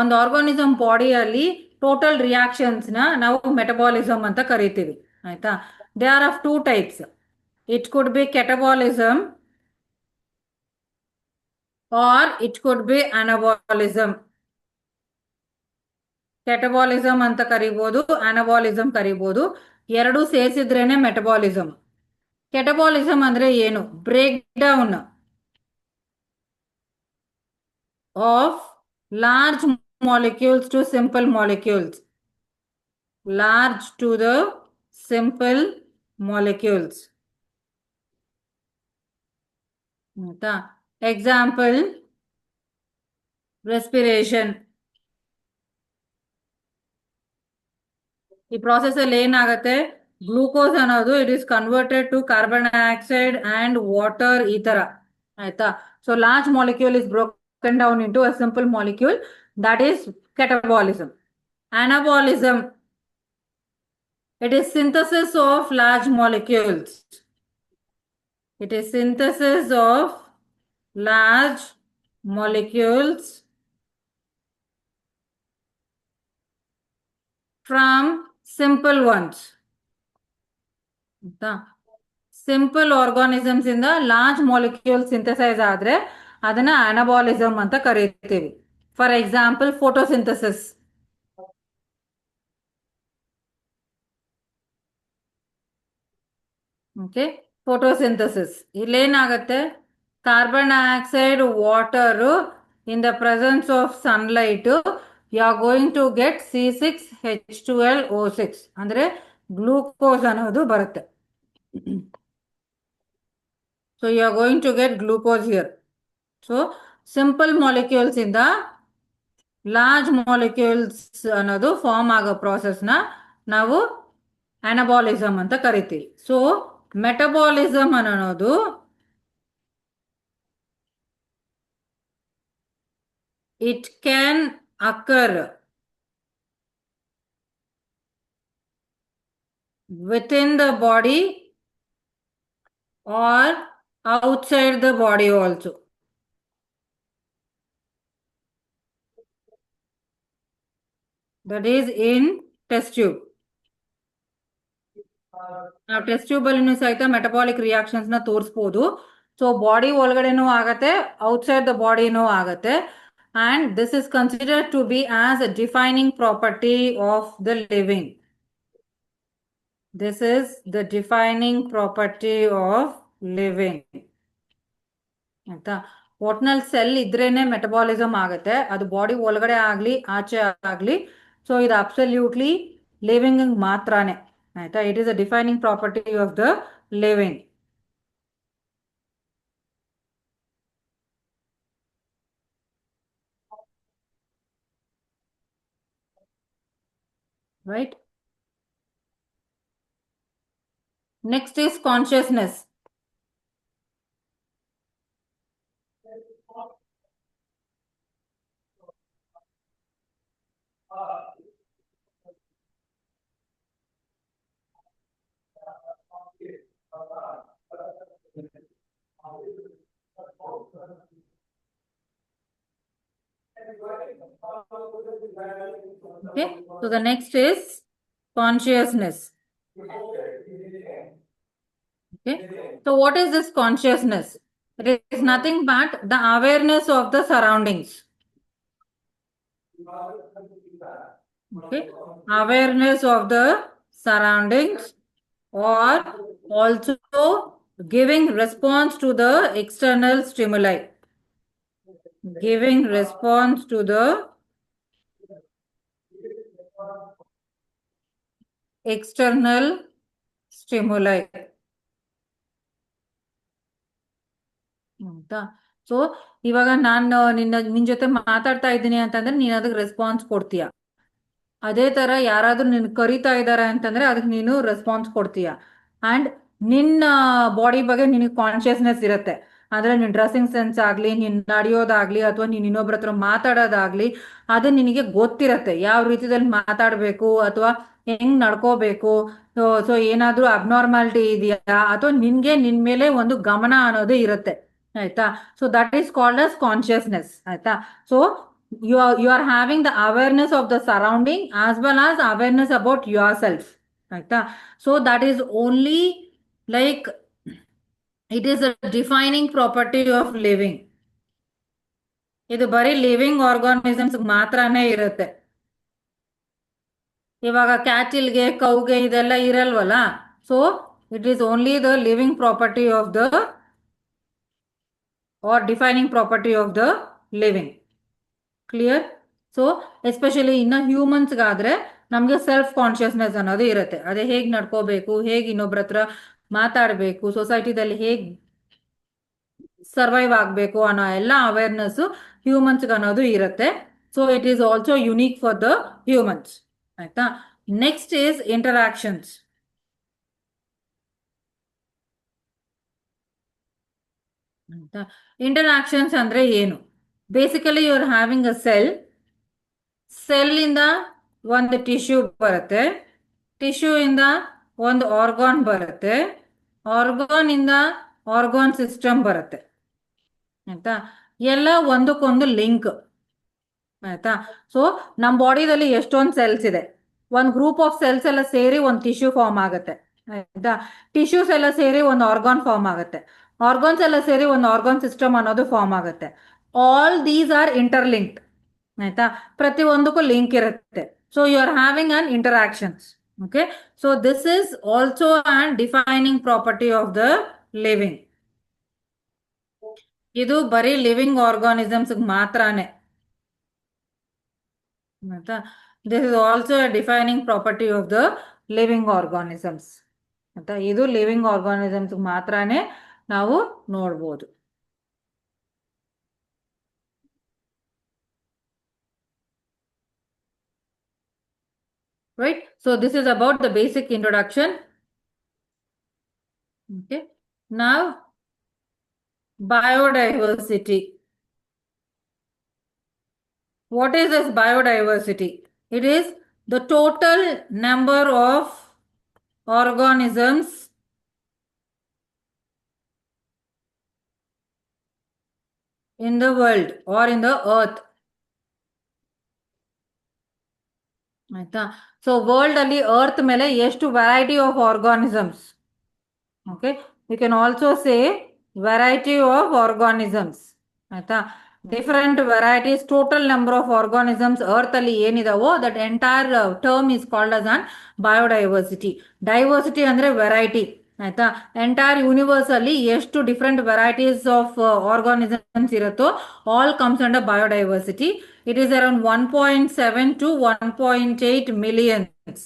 ಒಂದು organism ಬಾಡಿಯಲ್ಲಿ total reactions ನ ನಾವು metabolism ಅಂತ ಕರಿತೀವಿ. ಆಯ್ತಾ, they are of two types. It could be catabolism or it could be anabolism. Catabolism ಅಂತ ಕರಿಬಹುದು, anabolism ಕರಿಬಹುದು. ಎರಡು ಸೇರಿಸಿದ್ರೇನೆ ಮೆಟಬಾಲಿಸಮ್. ಕೆಟಬಾಲಿಸಮ್ ಅಂದ್ರೆ ಏನು? Break down of large molecules to simple molecules. Large to the simple molecules. ಆಯ್ತಾ? Example respiration. ಈ process ಅಲ್ಲಿ ಏನಾಗುತ್ತೆ? ಗ್ಲೂಕೋಸ್ ಅನ್ನೋದು it is converted to carbon dioxide and water, ಈ ತರ. ಆಯ್ತಾ? So large molecule is broken down into a simple molecule, that is catabolism. Anabolism, it is synthesis of large molecules. It is synthesis of large molecules from simple ones. Simple organisms ಇಂದ large molecule synthesize ಆದ್ರೆ ಅದನ್ನ anabolism ಅಂತ ಕರೀತೀವಿ. For example photosynthesis. Okay, photosynthesis ಇಲ್ಲೇನಾಗತ್ತೆ? Carbon dioxide, water, in the presence of sunlight you are going to get C6H12O6 ಅಂದ್ರೆ glucose ಅನ್ನೋದು ಬರುತ್ತೆ. So you are going to get glucose here. So simple molecules ಇಂದ large molecules ಅನ್ನೋದು form ಆಗೋ ಪ್ರಾಸೆಸ್ನ ನಾವು anabolism ಅಂತ ಕರಿತೀವಿ. ಸೊ ಮೆಟಬಾಲಿಸಮ್ ಅನ್ನೋದು it can occur within the body or outside the body also. That is in test tube. ನಾವು test tube ಅಲ್ಲಿ ಸಹಿತ ಮೆಟಬಾಲಿಕ್ ರಿಯಾಕ್ಷನ್ಸ್ ನ ತೋರಿಸಬಹುದು. ಸೊ ಬಾಡಿ ಒಳಗಡೆನೂ ಆಗತ್ತೆ, ಔಟ್ಸೈಡ್ ದ ಬಾಡಿನೂ ಆಗತ್ತೆ. And this is considered to be as a defining property of the living. This is the defining property of living. ಆಯ್ತಾ? ಒಟ್ನಲ್ಲಿ cell ಇದ್ರೇನೆ metabolism ಆಗತ್ತೆ, ಅದು ಬಾಡಿ ಒಳಗಡೆ ಆಗ್ಲಿ ಆಚೆ ಆಗ್ಲಿ. ಸೊ ಇದು ಅಬ್ಸಲ್ಯೂಟ್ಲಿ ಲಿವಿಂಗ್ ಮಾತ್ರನೇ. ಆಯ್ತಾ? It is a defining property of the living. Right? Next is consciousness. Okay, so the next is consciousness. Okay, so what is this consciousness? It is nothing but the awareness of the surroundings. Okay, awareness of the surroundings, or also giving response to the external stimuli. Giving response to the external stimuli. ಆಯ್ತಾ? So ಇವಾಗ ನಾನು ನಿನ್ ಜೊತೆ ಮಾತಾಡ್ತಾ ಇದ್ದೀನಿ ಅಂತಂದ್ರೆ ನೀನ್ ಅದಕ್ಕೆ ರೆಸ್ಪಾನ್ಸ್ ಕೊಡ್ತೀಯ. ಅದೇ ತರ ಯಾರಾದ್ರೂ ನಿನ್ ಕರಿತಾ ಇದಾರೆ ಅಂತಂದ್ರೆ ಅದಕ್ಕೆ ನೀನು ರೆಸ್ಪಾನ್ಸ್ ಕೊಡ್ತೀಯ. ಅಂಡ್ ನಿನ್ನ ಬಾಡಿ ಬಗ್ಗೆ ನಿನಗೆ ಕಾನ್ಶಿಯಸ್ನೆಸ್ ಇರುತ್ತೆ. ಅಂದ್ರೆ ನಿನ್ ಡ್ರೆಸ್ಸಿಂಗ್ ಸೆನ್ಸ್ ಆಗ್ಲಿ, ನೀನ್ ನಡೆಯೋದಾಗ್ಲಿ, ಅಥವಾ ನೀನ್ ಇನ್ನೊಬ್ರ ಹತ್ರ ಮಾತಾಡೋದಾಗ್ಲಿ, ಅದು ನಿನಗೆ ಗೊತ್ತಿರತ್ತೆ ಯಾವ ರೀತಿಯಲ್ಲಿ ಮಾತಾಡ್ಬೇಕು ಅಥವಾ ಹೆಂಗ್ ನಡ್ಕೋಬೇಕು. ಸೊ ಏನಾದ್ರೂ ಅಬ್ನಾರ್ಮಾಲಿಟಿ ಇದೆಯಾ ಅಥವಾ ನಿನ್ಗೆ ನಿನ್ ಮೇಲೆ ಒಂದು ಗಮನ ಅನ್ನೋದು ಇರುತ್ತೆ. ಆಯ್ತಾ? So that is called as consciousness. ಆಯ್ತಾ? So you are having the awareness of the surrounding as well as awareness about yourself. Right? So that is only like it is a defining property of living. ಇದು ಬರೀ living organisms ಮಾತ್ರನೇ ಇರುತ್ತೆ. ಇವಾಗ ಕ್ಯಾಟಿಲ್ಗೆ ಕೌಗೆ ಇದೆಲ್ಲ ಇರಲ್ವಲ್ಲ. So it is only the living property of the are defining property of the living. Clear? So especially ಇನ್ನು ಹ್ಯೂಮನ್ಸ್ಗಾದ್ರೆ ನಮಗೆ ಸೆಲ್ಫ್ ಕಾನ್ಷಿಯಸ್ನೆಸ್ ಅನ್ನೋದು ಇರುತ್ತೆ. ಅದೇ ಹೇಗೆ ನಡ್ಕೋಬೇಕು, ಹೇಗೆ ಇನ್ನೊಬ್ರ ಹತ್ರ ಮಾತಾಡಬೇಕು, ಸೊಸೈಟಿದಲ್ಲಿ ಹೇಗೆ ಸರ್ವೈವ್ ಆಗಬೇಕು ಅನ್ನೋ ಎಲ್ಲ ಅವೇರ್ನೆಸ್ ಹ್ಯೂಮನ್ಸ್ಗೆ ಅನ್ನೋದು ಇರುತ್ತೆ. So it is also unique for the humans. ಆಯ್ತಾ? Next is interactions. ಆಯ್ತಾ? ಇಂಟರಾಕ್ಷನ್ಸ್ ಅಂದ್ರೆ ಏನು? Basically you are having a cell ಇಂದ ಒಂದು ಟಿಶ್ಯೂ ಬರುತ್ತೆ, ಟಿಶ್ಯೂ ಇಂದ ಒಂದು ಆರ್ಗಾನ್ ಬರುತ್ತೆ, ಆರ್ಗಾನ್ ಇಂದ ಆರ್ಗಾನ್ ಸಿಸ್ಟಮ್ ಬರುತ್ತೆ. ಆಯ್ತಾ? ಎಲ್ಲ ಒಂದಕ್ಕೊಂದು ಲಿಂಕ್. ಆಯ್ತಾ? ಸೊ ನಮ್ಮ ಬಾಡಿದಲ್ಲಿ ಎಷ್ಟೊಂದು ಸೆಲ್ಸ್ ಇದೆ. ಒಂದು ಗ್ರೂಪ್ ಆಫ್ ಸೆಲ್ಸ್ ಎಲ್ಲ ಸೇರಿ ಒಂದು ಟಿಶ್ಯೂ ಫಾರ್ಮ್ ಆಗುತ್ತೆ. ಆಯ್ತಾ? ಟಿಶ್ಯೂಸ್ ಎಲ್ಲ ಸೇರಿ ಒಂದು ಆರ್ಗಾನ್ ಫಾರ್ಮ್ ಆಗುತ್ತೆ. ಆರ್ಗಾನ್ಸ್ ಎಲ್ಲ ಸೇರಿ ಒಂದು ಆರ್ಗಾನ್ ಸಿಸ್ಟಮ್ ಅನ್ನೋದು ಫಾರ್ಮ್ ಆಗುತ್ತೆ. All these are interlinked. ಆಯ್ತಾ? ಪ್ರತಿ ಒಂದಕ್ಕೂ ಲಿಂಕ್ ಇರುತ್ತೆ. So you are having an interactions. Okay, so this is also an defining property of the living. ಇದು ಬರೀ ಲಿವಿಂಗ್ ಆರ್ಗಾನಿಸಮ್ಸ್ ಮಾತ್ರನೇ. ಆಯ್ತಾ? This is also a defining property of the living organisms. ಆಯ್ತಾ? ಇದು ಲಿವಿಂಗ್ ಆರ್ಗಾನಿಸಮ್ಸ್ ಮಾತ್ರನೇ ನಾವು ನೋಡ್ಬೋದು. Right? So this is about the basic introduction. Okay. Now, biodiversity. What is this biodiversity? It is the total number of organisms in the world or in the earth. ಆಯ್ತಾ? So world ಅಲ್ಲಿ earth ಮೇಲೆ ಎಷ್ಟು variety of organisms. Okay, you can also say variety of organisms. ಆಯ್ತಾ? Different varieties, total number of organisms earth ಅಲ್ಲಿ ಏನಿದಾವೋ that entire term is called as an biodiversity. Diversity ಅಂದ್ರೆ variety. ಆಯ್ತಾ? Entire universe ಅಲ್ಲಿ ಎಷ್ಟು different varieties of organisms ಇರುತ್ತೋ all comes under biodiversity. It is around 1.7 to 1.8 millions.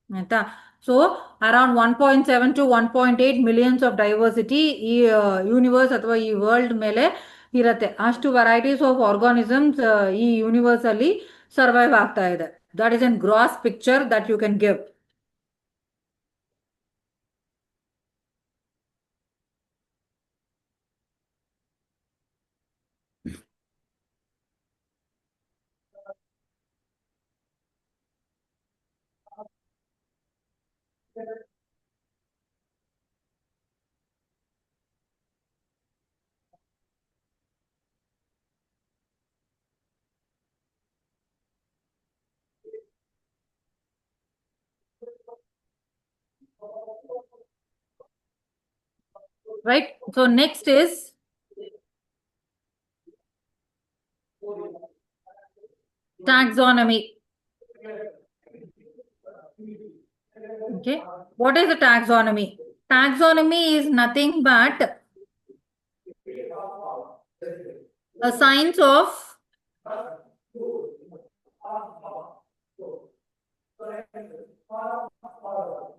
ಆಯ್ತಾ? So around 1.7 to 1.8 millions of diversity ಈ universe ಅಥವಾ ಈ world ಮೇಲೆ ಇರುತ್ತೆ. ಅಷ್ಟು ವೆರೈಟೀಸ್ ಆಫ್ ಆರ್ಗಾನಿಸಮ್ಸ್ ಈ ಯೂನಿವರ್ಸ್ ಅಲ್ಲಿ ಸರ್ವೈವ್ ಆಗ್ತಾ ಇದೆ. That is an gross picture that you can give. Right? So next is taxonomy. Okay, what is the taxonomy? Taxonomy is nothing but a science of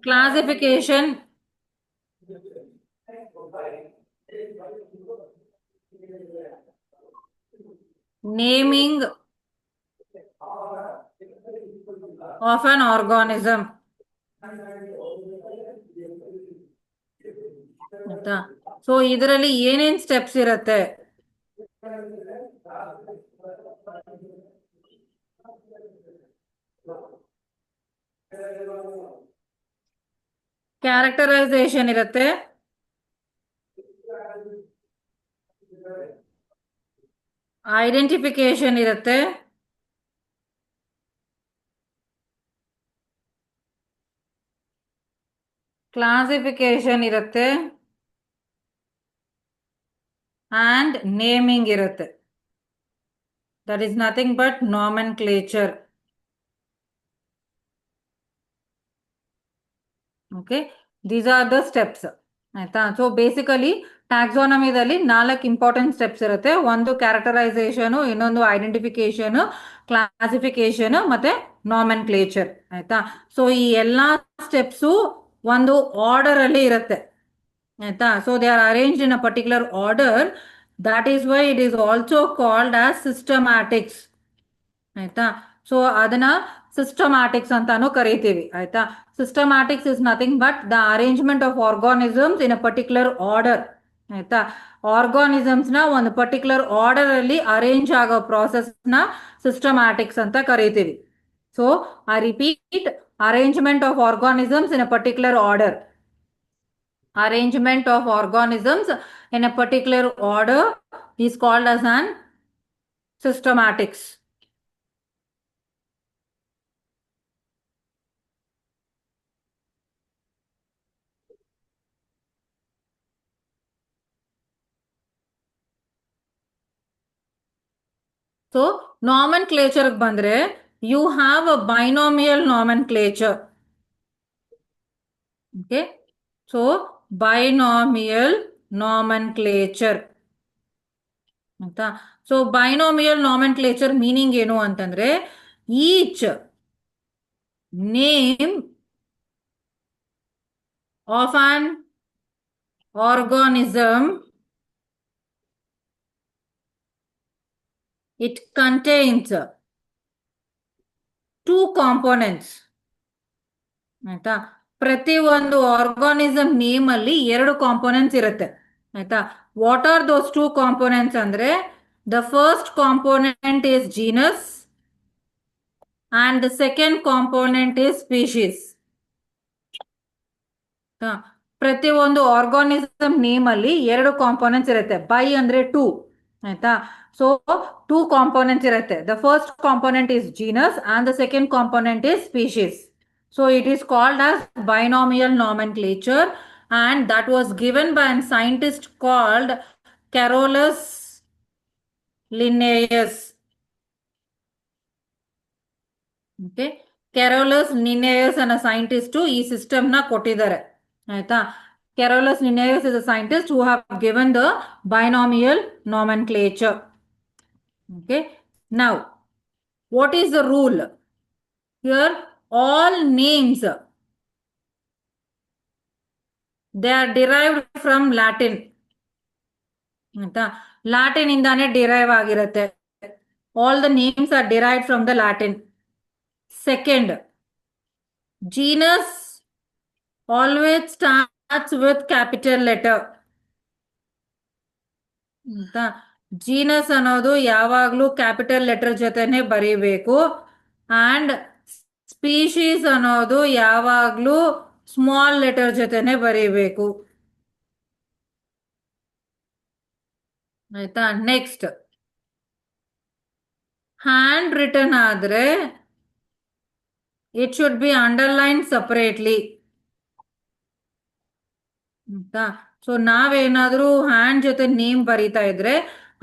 classification, naming of an organism. ಆಯ್ತಾ? So ಇದರಲ್ಲಿ ಏನೇನ್ steps ಇರುತ್ತೆ? Characterisation ಇರುತ್ತೆ, identification ಇರುತ್ತೆ, classification ಇರುತ್ತೆ, and naming ಇರುತ್ತೆ. That is nothing but nomenclature. Okay, these are the steps. ಆಯ್ತಾ? So basically ಟ್ಯಾಕ್ಸಾನಮಿದಲ್ಲಿ 4 important steps ಇರುತ್ತೆ. ಒಂದು ಕ್ಯಾರೆಕ್ಟರೈಸೇಷನ್, ಇನ್ನೊಂದು ಐಡೆಂಟಿಫಿಕೇಶನ್, ಕ್ಲಾಸಿಫಿಕೇಶನ್ ಮತ್ತೆ ನಾಮೆನ್ಕ್ಲೇಚರ್. ಆಯ್ತಾ? ಸೊ ಈ ಎಲ್ಲಾ ಸ್ಟೆಪ್ಸು ಒಂದು ಆರ್ಡರ್ ಅಲ್ಲಿ ಇರುತ್ತೆ. ಆಯ್ತಾ? So they are arranged in a particular order. That is why it is also called as systematics. ಆಯ್ತಾ? ಸೊ ಅದನ್ನ ಸಿಸ್ಟಮ್ಯಾಟಿಕ್ಸ್ ಅಂತಾನು ಕರಿತೀವಿ. ಆಯ್ತಾ? Systematics is nothing but the arrangement of organisms in a particular order. ಆಯ್ತಾ? Organisms ನ ಒಂದು particular order ಅಲ್ಲಿ arrange ಆಗೋ ಪ್ರಾಸೆಸ್ ನ ಸಿಸ್ಟಮ್ಯಾಟಿಕ್ಸ್ ಅಂತ ಕರಿತೀವಿ. So I repeat, arrangement of organisms in a particular order. Arrangement of organisms in a particular order is called as an systematics. So nomenclature ಬಂದ್ರೆ you have a binomial nomenclature. Okay, so binomial nomenclature. ಆಯ್ತಾ? So binomial ನಾಮೆನ್ಕ್ಲೇಚರ್ meaning ಏನು ಅಂತಂದ್ರೆ each name of on organism, it contains 2 components. ಆಯ್ತಾ? ಪ್ರತಿ ಒಂದು organism name ಅಲ್ಲಿ 2 components ಇರುತ್ತೆ. ಆಯ್ತಾ? ವಾಟ್ ಆರ್ ದೋಸ್ 2 ಕಾಂಪೋನೆಂಟ್ಸ್ ಅಂದ್ರೆ the first component is genus and the second component is species. ಪ್ರತಿ ಒಂದು ಆರ್ಗಾನಿಸಮ್ ನೇಮ್ ಅಲ್ಲಿ 2 ಕಾಂಪೋನೆಂಟ್ಸ್ ಇರುತ್ತೆ. ಬೈ ಅಂದ್ರೆ 2. ಆಯ್ತಾ? ಸೊ 2 ಕಾಂಪೋನೆಂಟ್ಸ್ ಇರುತ್ತೆ. The first component is genus and the second component is species. So it is called as binomial nomenclature, and that was given by a scientist called Carolus Linnaeus. Okay, Carolus Linnaeus and a scientist ಈ system ನ ಕೊಟ್ಟಿದ್ದಾರೆ. ಆಯ್ತಾ? Carolus Linnaeus is a scientist who have given the binomial nomenclature. Okay, now what is the rule? Here all names, they are derived from Latin. ಆಯ್ತಾ? Latin ಇಂದಾನೆ derive ಆಗಿರುತ್ತೆ. All the names are derived from the Latin. Second, genus always starts with capital letter. ಆಯ್ತಾ? Genus ಅನ್ನೋದು ಯಾವಾಗ್ಲೂ capital letter ಜೊತೆನೆ ಬರೀಬೇಕು. And species ಅನ್ನೋದು ಯಾವಾಗ್ಲೂ ಸ್ಮಾಲ್ ಲೆಟರ್ ಜೊತೆನೆ ಬರೀಬೇಕು. ಆಯ್ತಾ? ನೆಕ್ಸ್ಟ್, ಹ್ಯಾಂಡ್ ರಿಟನ್ ಆದ್ರೆ it should be underline separately. ಆಯ್ತಾ? ಸೊ ನಾವೇನಾದ್ರೂ ಹ್ಯಾಂಡ್ ಜೊತೆ ನೇಮ್ ಬರೀತಾ ಇದ್ರೆ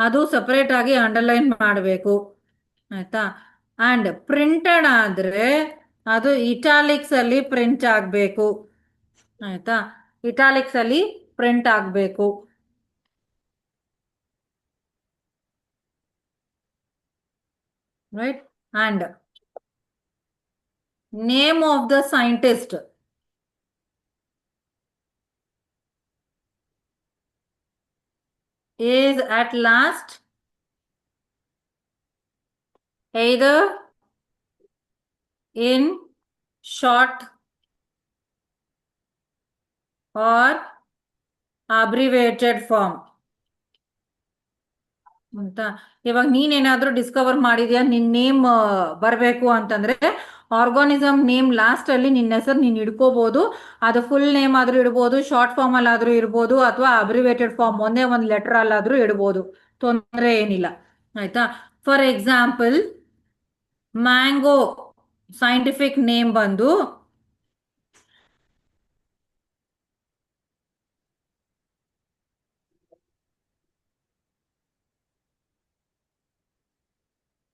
ಅದು ಸಪರೇಟ್ ಆಗಿ ಅಂಡರ್ಲೈನ್ ಮಾಡಬೇಕು. ಆಯ್ತಾ? ಅಂಡ್ ಪ್ರಿಂಟೆಡ್ ಆದ್ರೆ ಅದು ಇಟಾಲಿಕ್ಸ್ ಅಲ್ಲಿ ಪ್ರಿಂಟ್ ಆಗ್ಬೇಕು. ಆಯ್ತಾ? ಇಟಾಲಿಕ್ಸ್ ಅಲ್ಲಿ ಪ್ರಿಂಟ್ ಆಗ್ಬೇಕು. Right? And name of the scientist is at last either in short or abbreviated form. ಅಂತ ಇವಾಗ ನೀನೇನಾದ್ರೂ ಡಿಸ್ಕವರ್ ಮಾಡಿದ್ಯಾ ನಿನ್ ನೇಮ್ ಬರಬೇಕು ಅಂತಂದ್ರೆ ಆರ್ಗಾನಿಸಮ್ ನೇಮ್ ಲಾಸ್ಟ್ ಅಲ್ಲಿ ನಿನ್ನ ಹೆಸರು ನೀನ್ ಇಡ್ಕೋಬಹುದು. ಅದು ಫುಲ್ ನೇಮ್ ಆದ್ರೂ ಇಡ್ಬೋದು, ಶಾರ್ಟ್ ಫಾರ್ಮ್ ಅಲ್ಲಿ ಆದ್ರೂ ಇರ್ಬೋದು, ಅಥವಾ ಅಬ್ರಿವೇಟೆಡ್ ಫಾರ್ಮ್ ಒಂದೇ ಒಂದು ಲೆಟರ್ ಅಲ್ಲಾದ್ರೂ ಇಡ್ಬೋದು. ತೊಂದರೆ ಏನಿಲ್ಲ. ಆಯ್ತಾ? For example, mango scientific name ಬಂದು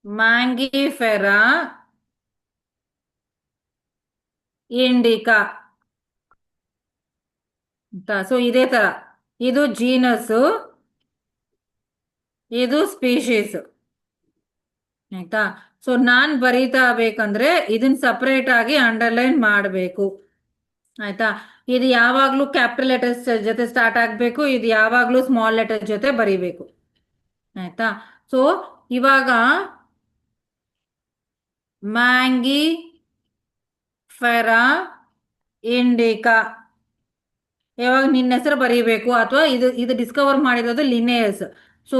ಮ್ಯಾಂಗಿಫೆರಾ ಇಂಡಿಕಾ. ಆಯ್ತಾ? ಸೊ ಇದೇ ತರ ಇದು ಜೀನಸ್, ಇದು ಸ್ಪೀಶೀಸ್. ಆಯ್ತಾ? ಸೊ ನಾನ್ ಬರೀತಾ ಬೇಕಂದ್ರೆ ಇದನ್ನ ಸಪರೇಟ್ ಆಗಿ ಅಂಡರ್ಲೈನ್ ಮಾಡಬೇಕು. ಆಯ್ತಾ? ಇದು ಯಾವಾಗ್ಲೂ ಕ್ಯಾಪಿಟಲ್ ಲೆಟರ್ಸ್ ಜೊತೆ ಸ್ಟಾರ್ಟ್ ಆಗ್ಬೇಕು, ಇದು ಯಾವಾಗ್ಲೂ ಸ್ಮಾಲ್ ಲೆಟರ್ ಜೊತೆ ಬರೀಬೇಕು. ಆಯ್ತಾ? ಸೊ ಇವಾಗ ಮ್ಯಾಂಗಿ ಫೆರಾ ಇಂಡಿಕಾ, ಯಾವಾಗ ನಿನ್ನ ಹೆಸರು ಬರೀಬೇಕು, ಅಥವಾ ಇದು ಇದು ಡಿಸ್ಕವರ್ ಮಾಡಿರೋದು ಲಿನೇಯಸ್. ಸೊ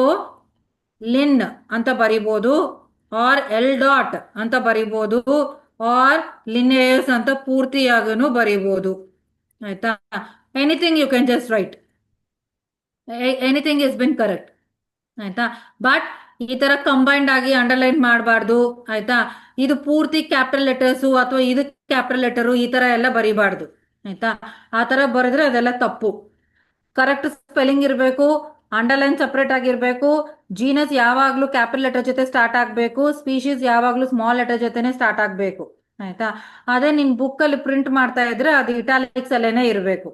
ಲಿನ್ ಅಂತ ಬರಿಬೋದು, ಆರ್ ಎಲ್ ಡಾಟ್ ಅಂತ ಬರಿಬೋದು, ಆರ್ ಲಿನೇಯಸ್ ಅಂತ ಪೂರ್ತಿಯಾಗನು ಬರಿಬೋದು. ಆಯ್ತಾ? Anything you can just write, anything is been correct. ಆಯ್ತಾ? ಬಟ್ ಈ ತರ ಕಂಬೈನ್ಡ್ ಆಗಿ ಅಂಡರ್ಲೈನ್ ಮಾಡಬಾರ್ದು. ಆಯ್ತಾ? ಇದು ಪೂರ್ತಿ ಕ್ಯಾಪಿಟಲ್ ಲೆಟರ್ಸು ಅಥವಾ ಇದು ಕ್ಯಾಪಿಟಲ್ ಲೆಟರು ಈ ತರ ಎಲ್ಲ ಬರಿಬಾರ್ದು. ಆಯ್ತಾ? ಆ ತರ ಬರೆದ್ರೆ ಅದೆಲ್ಲ ತಪ್ಪು. ಕರೆಕ್ಟ್ ಸ್ಪೆಲ್ಲಿಂಗ್ ಇರಬೇಕು, ಅಂಡರ್ಲೈನ್ ಸಪ್ರೇಟ್ ಆಗಿರ್ಬೇಕು, ಜೀನಸ್ ಯಾವಾಗ್ಲೂ ಕ್ಯಾಪಿಟಲ್ ಲೆಟರ್ ಜೊತೆ ಸ್ಟಾರ್ಟ್ ಆಗ್ಬೇಕು, ಸ್ಪೀಶೀಸ್ ಯಾವಾಗ್ಲೂ ಸ್ಮಾಲ್ ಲೆಟರ್ ಜೊತೆನೆ ಸ್ಟಾರ್ಟ್ ಆಗ್ಬೇಕು. ಆಯ್ತಾ? ಅದೇ ನಿನ್ ಬುಕ್ ಅಲ್ಲಿ ಪ್ರಿಂಟ್ ಮಾಡ್ತಾ ಇದ್ರೆ ಅದು ಇಟಾಲಿಕ್ಸ್ ಅಲ್ಲೇನೆ ಇರಬೇಕು.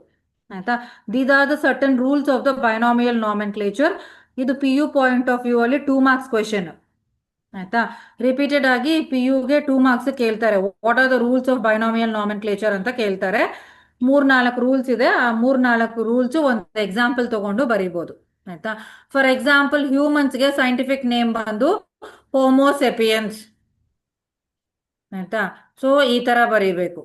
ಆಯ್ತಾ? These are the certain rules of the binomial nomenclature. ಇದು P U point of view ಅಲ್ಲಿ 2 ಮಾರ್ಕ್ಸ್ ಕ್ವೆಶನ್. ಆಯ್ತಾ? ರಿಪೀಟೆಡ್ ಆಗಿ ಪಿ ಯುಗೆ 2 ಮಾರ್ಕ್ಸ್ ಕೇಳ್ತಾರೆ. What are the rules of binomial nomenclature ಅಂತ ಕೇಳ್ತಾರೆ. 3-4 ರೂಲ್ಸ್ ಇದೆ. ಆ 3-4 ರೂಲ್ಸ್ ಒಂದು ಎಕ್ಸಾಂಪಲ್ ತಗೊಂಡು ಬರಿಬಹುದು. ಆಯ್ತಾ? ಫಾರ್ ಎಕ್ಸಾಂಪಲ್ ಹ್ಯೂಮನ್ಸ್ಗೆ ಸೈಂಟಿಫಿಕ್ ನೇಮ್ ಬಂದು ಹೋಮೋಸೆಪಿಯನ್ಸ್. ಆಯ್ತಾ? ಸೊ ಈ ತರ ಬರೀಬೇಕು.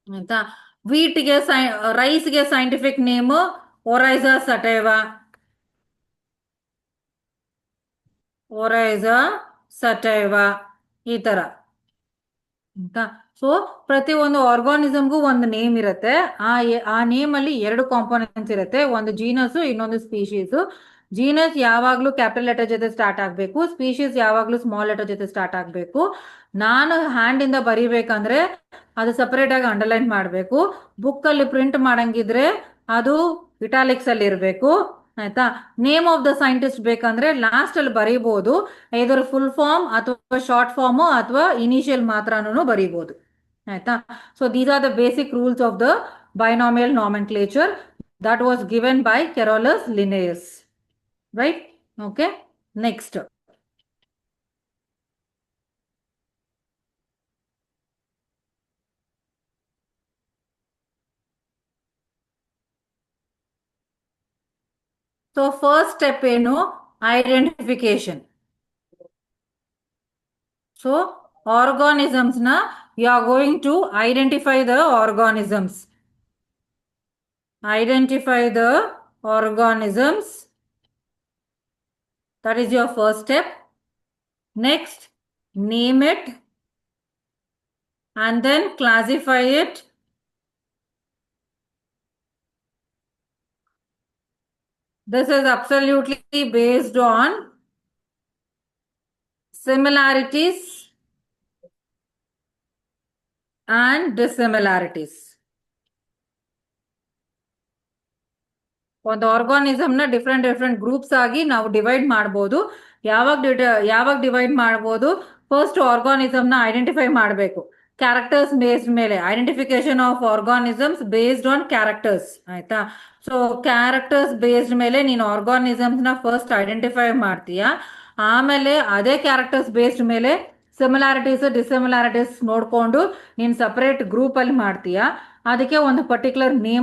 ಆಯ್ತಾ? ವೀಟ್ಗೆ ರೈಸ್ಗೆ ಸೈಂಟಿಫಿಕ್ ನೇಮ್ ಒರೈಸಾ ಸಟೇವಾ. ಒರೈಸಾ ಸಟೈವಾ ಈ ತರ. ಆಯ್ತಾ? ಸೊ ಪ್ರತಿ ಒಂದು ಆರ್ಗಾನಿಸಮ್ಗೂ ಒಂದು ನೇಮ್ ಇರುತ್ತೆ. ಆ ನೇಮ್ ಅಲ್ಲಿ 2 ಕಾಂಪೋನೆಂಟ್ಸ್ ಇರುತ್ತೆ, ಒಂದು ಜೀನಸ್, ಇನ್ನೊಂದು ಸ್ಪೀಶೀಸ್. ಜೀನಸ್ ಯಾವಾಗ್ಲೂ ಕ್ಯಾಪಿಟಲ್ ಲೆಟರ್ ಜೊತೆ ಸ್ಟಾರ್ಟ್ ಆಗ್ಬೇಕು, ಸ್ಪೀಶೀಸ್ ಯಾವಾಗ್ಲೂ ಸ್ಮಾಲ್ ಲೆಟರ್ ಜೊತೆ ಸ್ಟಾರ್ಟ್ ಆಗ್ಬೇಕು. ನಾನು ಹ್ಯಾಂಡ್ ಇಂದ ಬರಿಬೇಕಂದ್ರೆ ಅದು ಸಪರೇಟ್ ಆಗಿ ಅಂಡರ್ಲೈನ್ ಮಾಡಬೇಕು. ಬುಕ್ ಅಲ್ಲಿ ಪ್ರಿಂಟ್ ಮಾಡಂಗಿದ್ರೆ ಅದು ಇಟಾಲಿಕ್ಸ್ ಅಲ್ಲಿ ಇರಬೇಕು. ಆಯ್ತಾ? ನೇಮ್ ಆಫ್ ದ ಸೈಂಟಿಸ್ಟ್ ಬೇಕಂದ್ರೆ ಲಾಸ್ಟ್ ಅಲ್ಲಿ ಬರೀಬಹುದು, ಇದರ ಫುಲ್ ಫಾರ್ಮ್ ಅಥವಾ ಶಾರ್ಟ್ ಫಾರ್ಮ್ ಅಥವಾ ಇನಿಷಿಯಲ್ ಮಾತ್ರನೂ ಬರೀಬಹುದು. ಆಯ್ತಾ? So these are the basic rules of the binomial nomenclature that was given by Carolus Linnaeus. Right? Okay. Next. So first step ಏನು? Identification. So organisms na you are going to identify the organisms. Identify the organisms. That is your first step. Next, name it and then classify it. This is absolutely based on similarities and dissimilarities. ಒಂದು organism ನ different groups ಆಗಿ ನಾವು divide ಮಾಡಬಹುದು. ಯಾವಾಗ divide ಮಾಡಬಹುದು? First organism ನ identify ಮಾಡಬೇಕು characters based ಮೇಲೆ. Identification of organisms based on characters. ಆಯ್ತಾ? ಸೊ ಕ್ಯಾರೆಕ್ಟರ್ಸ್ ಬೇಸ್ಡ್ ಮೇಲೆ ನೀನು ಆರ್ಗಾನಿಸಮ್ಸ್ ನ ಫಸ್ಟ್ ಐಡೆಂಟಿಫೈ ಮಾಡ್ತೀಯಾ. ಆಮೇಲೆ ಅದೇ ಕ್ಯಾರೆಕ್ಟರ್ಸ್ ಬೇಸ್ಡ್ ಮೇಲೆ ಸಿಮಿಲಾರಿಟೀಸ್ ಡಿಸಿಮಿಲಾರಿಟೀಸ್ ನೋಡ್ಕೊಂಡು ನೀನು ಸಪರೇಟ್ ಗ್ರೂಪ್ ಅಲ್ಲಿ ಮಾಡ್ತೀಯಾ. ಅದಕ್ಕೆ ಒಂದು ಪರ್ಟಿಕ್ಯುಲರ್ ನೇಮ್